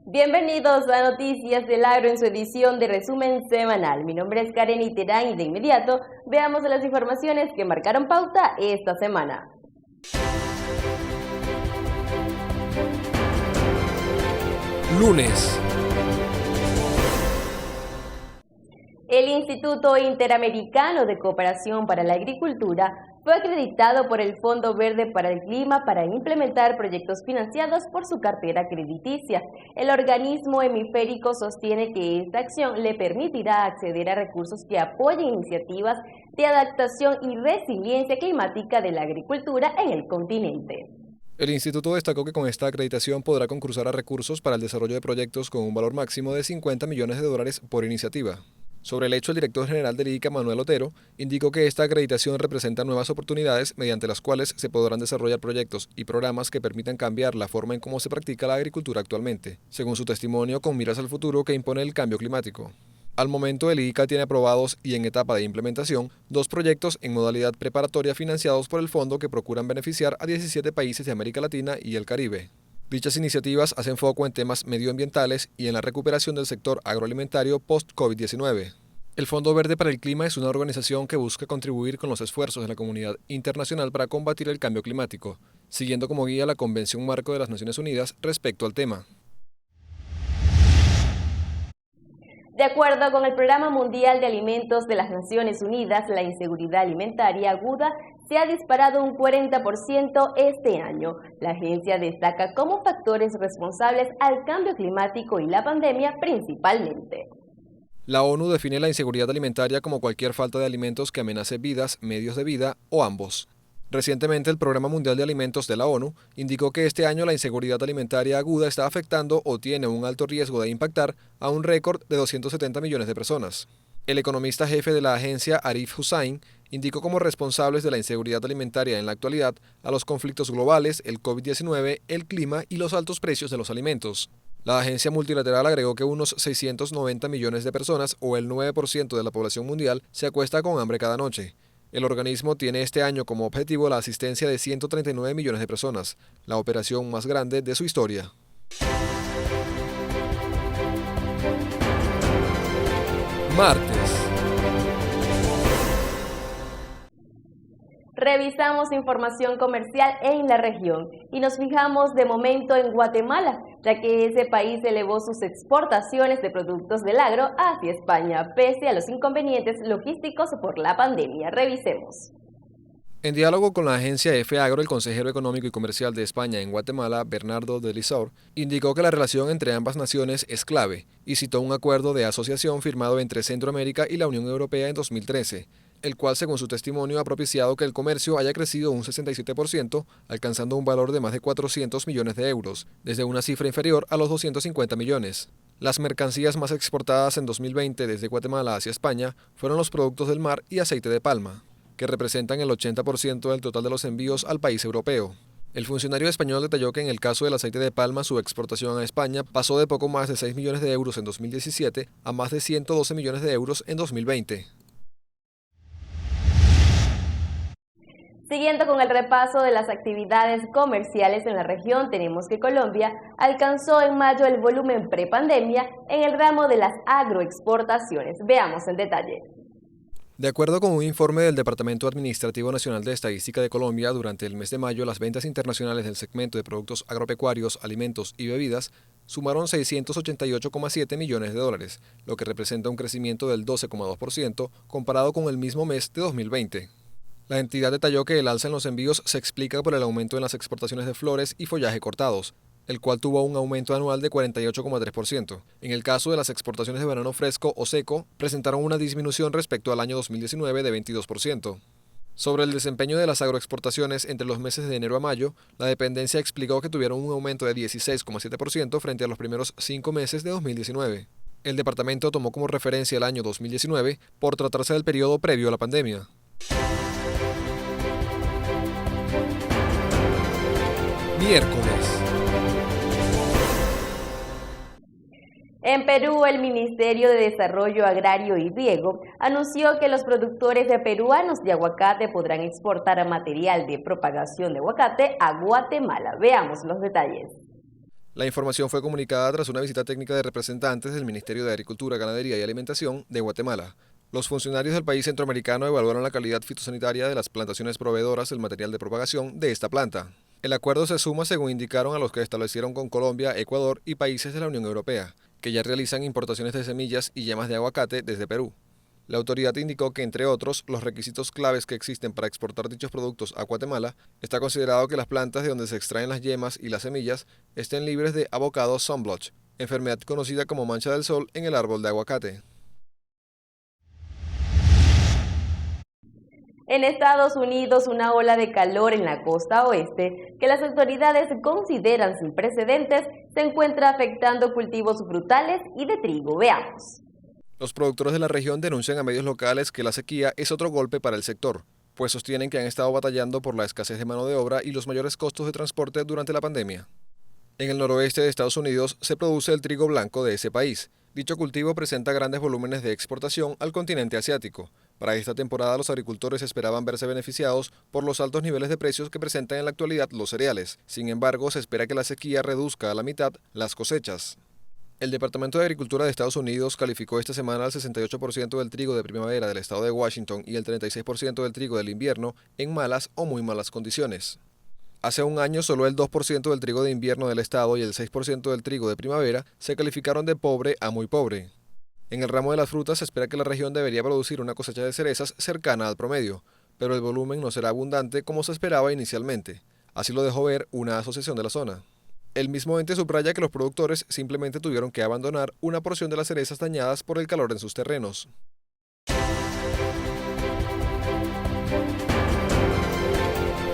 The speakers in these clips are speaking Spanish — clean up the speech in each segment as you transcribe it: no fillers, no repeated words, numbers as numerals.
Bienvenidos a Noticias del Agro en su edición de resumen semanal. Mi nombre es Karen Iterán y de inmediato veamos las informaciones que marcaron pauta esta semana. Lunes. El Instituto Interamericano de Cooperación para la Agricultura fue acreditado por el Fondo Verde para el Clima para implementar proyectos financiados por su cartera crediticia. El organismo hemisférico sostiene que esta acción le permitirá acceder a recursos que apoyen iniciativas de adaptación y resiliencia climática de la agricultura en el continente. El instituto destacó que con esta acreditación podrá concursar a recursos para el desarrollo de proyectos con un valor máximo de $50 millones por iniciativa. Sobre el hecho, el director general del IICA, Manuel Otero, indicó que esta acreditación representa nuevas oportunidades mediante las cuales se podrán desarrollar proyectos y programas que permitan cambiar la forma en cómo se practica la agricultura actualmente, según su testimonio, con miras al futuro que impone el cambio climático. Al momento, el IICA tiene aprobados y en etapa de implementación 2 proyectos en modalidad preparatoria financiados por el fondo que procuran beneficiar a 17 países de América Latina y el Caribe. Dichas iniciativas hacen foco en temas medioambientales y en la recuperación del sector agroalimentario post-COVID-19. El Fondo Verde para el Clima es una organización que busca contribuir con los esfuerzos de la comunidad internacional para combatir el cambio climático, siguiendo como guía la Convención Marco de las Naciones Unidas respecto al tema. De acuerdo con el Programa Mundial de Alimentos de las Naciones Unidas, la inseguridad alimentaria aguda se ha disparado un 40% este año. La agencia destaca como factores responsables al cambio climático y la pandemia principalmente. La ONU define la inseguridad alimentaria como cualquier falta de alimentos que amenace vidas, medios de vida o ambos. Recientemente, el Programa Mundial de Alimentos de la ONU indicó que este año la inseguridad alimentaria aguda está afectando o tiene un alto riesgo de impactar a un récord de 270 millones de personas. El economista jefe de la agencia, Arif Hussain, indicó como responsables de la inseguridad alimentaria en la actualidad a los conflictos globales, el COVID-19, el clima y los altos precios de los alimentos. La agencia multilateral agregó que unos 690 millones de personas, o el 9% de la población mundial, se acuesta con hambre cada noche. El organismo tiene este año como objetivo la asistencia de 139 millones de personas, la operación más grande de su historia. Martes. Revisamos información comercial en la región y nos fijamos de momento en Guatemala, ya que ese país elevó sus exportaciones de productos del agro hacia España, pese a los inconvenientes logísticos por la pandemia. Revisemos. En diálogo con la agencia F Agro, el consejero económico y comercial de España en Guatemala, Bernardo de Lisor, indicó que la relación entre ambas naciones es clave y citó un acuerdo de asociación firmado entre Centroamérica y la Unión Europea en 2013, el cual, según su testimonio, ha propiciado que el comercio haya crecido un 67%, alcanzando un valor de más de 400 millones de euros, desde una cifra inferior a los 250 millones. Las mercancías más exportadas en 2020 desde Guatemala hacia España fueron los productos del mar y aceite de palma, que representan el 80% del total de los envíos al país europeo. El funcionario español detalló que en el caso del aceite de palma, su exportación a España pasó de poco más de 6 millones de euros en 2017 a más de 112 millones de euros en 2020. Siguiendo con el repaso de las actividades comerciales en la región, tenemos que Colombia alcanzó en mayo el volumen prepandemia en el ramo de las agroexportaciones. Veamos en detalle. De acuerdo con un informe del Departamento Administrativo Nacional de Estadística de Colombia, durante el mes de mayo las ventas internacionales del segmento de productos agropecuarios, alimentos y bebidas sumaron $688,7 millones, lo que representa un crecimiento del 12,2% comparado con el mismo mes de 2020. La entidad detalló que el alza en los envíos se explica por el aumento en las exportaciones de flores y follaje cortados, el cual tuvo un aumento anual de 48,3%. En el caso de las exportaciones de banano fresco o seco, presentaron una disminución respecto al año 2019 de 22%. Sobre el desempeño de las agroexportaciones entre los meses de enero a mayo, la dependencia explicó que tuvieron un aumento de 16,7% frente a los primeros 5 meses de 2019. El departamento tomó como referencia el año 2019 por tratarse del periodo previo a la pandemia. Miércoles. En Perú, el Ministerio de Desarrollo Agrario y Riego anunció que los productores peruanos de aguacate podrán exportar material de propagación de aguacate a Guatemala. Veamos los detalles. La información fue comunicada tras una visita técnica de representantes del Ministerio de Agricultura, Ganadería y Alimentación de Guatemala. Los funcionarios del país centroamericano evaluaron la calidad fitosanitaria de las plantaciones proveedoras del material de propagación de esta planta. El acuerdo se suma, según indicaron, a los que establecieron con Colombia, Ecuador y países de la Unión Europea, que ya realizan importaciones de semillas y yemas de aguacate desde Perú. La autoridad indicó que, entre otros, los requisitos claves que existen para exportar dichos productos a Guatemala, está considerado que las plantas de donde se extraen las yemas y las semillas estén libres de avocado sunblotch, enfermedad conocida como mancha del sol en el árbol de aguacate. En Estados Unidos, una ola de calor en la costa oeste, que las autoridades consideran sin precedentes, se encuentra afectando cultivos frutales y de trigo. Veamos. Los productores de la región denuncian a medios locales que la sequía es otro golpe para el sector, pues sostienen que han estado batallando por la escasez de mano de obra y los mayores costos de transporte durante la pandemia. En el noroeste de Estados Unidos se produce el trigo blanco de ese país. Dicho cultivo presenta grandes volúmenes de exportación al continente asiático. Para esta temporada los agricultores esperaban verse beneficiados por los altos niveles de precios que presentan en la actualidad los cereales. Sin embargo, se espera que la sequía reduzca a la mitad las cosechas. El Departamento de Agricultura de Estados Unidos calificó esta semana al 68% del trigo de primavera del estado de Washington y el 36% del trigo del invierno en malas o muy malas condiciones. Hace un año, solo el 2% del trigo de invierno del estado y el 6% del trigo de primavera se calificaron de pobre a muy pobre. En el ramo de las frutas se espera que la región debería producir una cosecha de cerezas cercana al promedio, pero el volumen no será abundante como se esperaba inicialmente. Así lo dejó ver una asociación de la zona. El mismo ente subraya que los productores simplemente tuvieron que abandonar una porción de las cerezas dañadas por el calor en sus terrenos.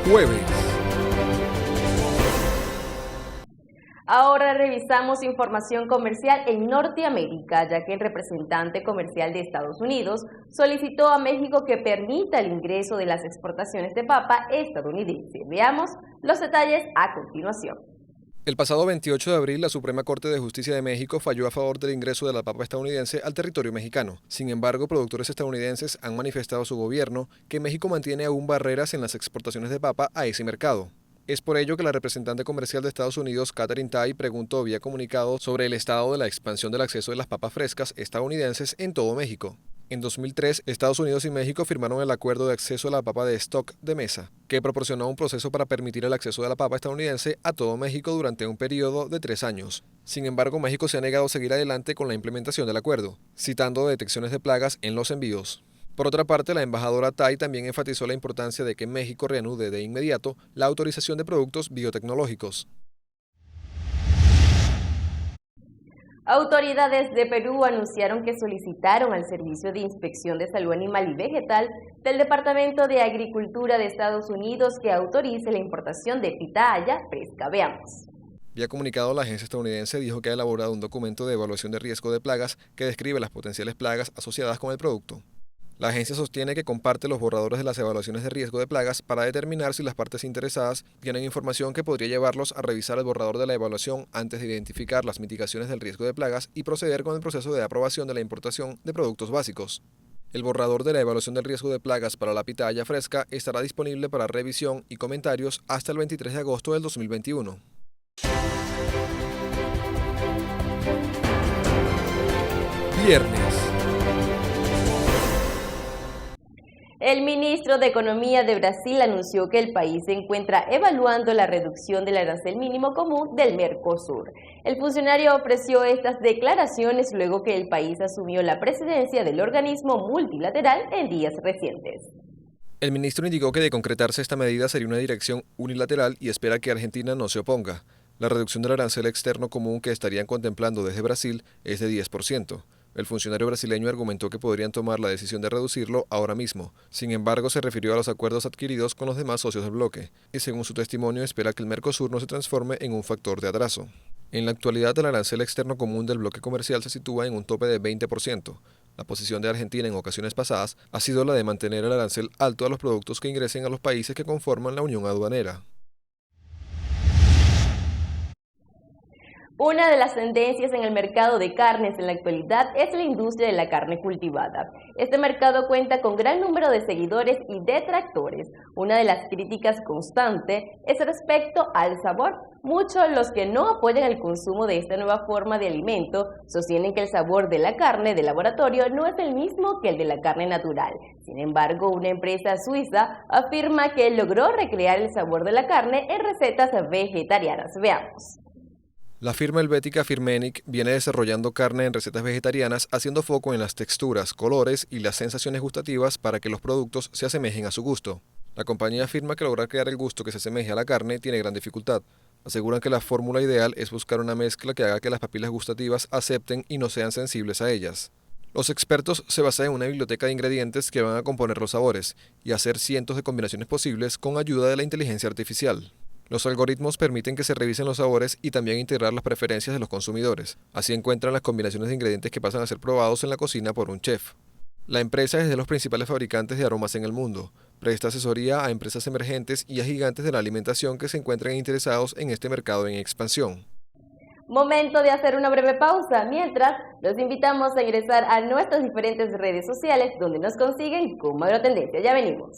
Jueves. Ahora revisamos información comercial en Norteamérica, ya que el representante comercial de Estados Unidos solicitó a México que permita el ingreso de las exportaciones de papa estadounidense. Veamos los detalles a continuación. El pasado 28 de abril, la Suprema Corte de Justicia de México falló a favor del ingreso de la papa estadounidense al territorio mexicano. Sin embargo, productores estadounidenses han manifestado a su gobierno que México mantiene aún barreras en las exportaciones de papa a ese mercado. Es por ello que la representante comercial de Estados Unidos, Katherine Tai, preguntó vía comunicado sobre el estado de la expansión del acceso de las papas frescas estadounidenses en todo México. En 2003, Estados Unidos y México firmaron el Acuerdo de Acceso a la Papa de Stock de Mesa, que proporcionó un proceso para permitir el acceso de la papa estadounidense a todo México durante un periodo de 3 años. Sin embargo, México se ha negado a seguir adelante con la implementación del acuerdo, citando detecciones de plagas en los envíos. Por otra parte, la embajadora Tai también enfatizó la importancia de que México reanude de inmediato la autorización de productos biotecnológicos. Autoridades de Perú anunciaron que solicitaron al Servicio de Inspección de Salud Animal y Vegetal del Departamento de Agricultura de Estados Unidos que autorice la importación de pitahaya fresca. Veamos. Vía comunicado, la agencia estadounidense dijo que ha elaborado un documento de evaluación de riesgo de plagas que describe las potenciales plagas asociadas con el producto. La agencia sostiene que comparte los borradores de las evaluaciones de riesgo de plagas para determinar si las partes interesadas tienen información que podría llevarlos a revisar el borrador de la evaluación antes de identificar las mitigaciones del riesgo de plagas y proceder con el proceso de aprobación de la importación de productos básicos. El borrador de la evaluación del riesgo de plagas para la pitahaya fresca estará disponible para revisión y comentarios hasta el 23 de agosto del 2021. Viernes. El ministro de Economía de Brasil anunció que el país se encuentra evaluando la reducción del arancel mínimo común del Mercosur. El funcionario ofreció estas declaraciones luego que el país asumió la presidencia del organismo multilateral en días recientes. El ministro indicó que de concretarse esta medida sería una dirección unilateral y espera que Argentina no se oponga. La reducción del arancel externo común que estarían contemplando desde Brasil es de 10%. El funcionario brasileño argumentó que podrían tomar la decisión de reducirlo ahora mismo. Sin embargo, se refirió a los acuerdos adquiridos con los demás socios del bloque, y según su testimonio espera que el Mercosur no se transforme en un factor de atraso. En la actualidad, el arancel externo común del bloque comercial se sitúa en un tope de 20%. La posición de Argentina en ocasiones pasadas ha sido la de mantener el arancel alto a los productos que ingresen a los países que conforman la Unión Aduanera. Una de las tendencias en el mercado de carnes en la actualidad es la industria de la carne cultivada. Este mercado cuenta con gran número de seguidores y detractores. Una de las críticas constantes es respecto al sabor. Muchos, los que no apoyan el consumo de esta nueva forma de alimento, sostienen que el sabor de la carne de laboratorio no es el mismo que el de la carne natural. Sin embargo, una empresa suiza afirma que logró recrear el sabor de la carne en recetas vegetarianas. Veamos. La firma helvética Firmenich viene desarrollando carne en recetas vegetarianas, haciendo foco en las texturas, colores y las sensaciones gustativas para que los productos se asemejen a su gusto. La compañía afirma que lograr crear el gusto que se asemeje a la carne tiene gran dificultad. Aseguran que la fórmula ideal es buscar una mezcla que haga que las papilas gustativas acepten y no sean sensibles a ellas. Los expertos se basan en una biblioteca de ingredientes que van a componer los sabores y hacer cientos de combinaciones posibles con ayuda de la inteligencia artificial. Los algoritmos permiten que se revisen los sabores y también integrar las preferencias de los consumidores. Así encuentran las combinaciones de ingredientes que pasan a ser probados en la cocina por un chef. La empresa es de los principales fabricantes de aromas en el mundo. Presta asesoría a empresas emergentes y a gigantes de la alimentación que se encuentran interesados en este mercado en expansión. Momento de hacer una breve pausa. Mientras, los invitamos a ingresar a nuestras diferentes redes sociales donde nos consiguen como Agrotendencia. Ya venimos.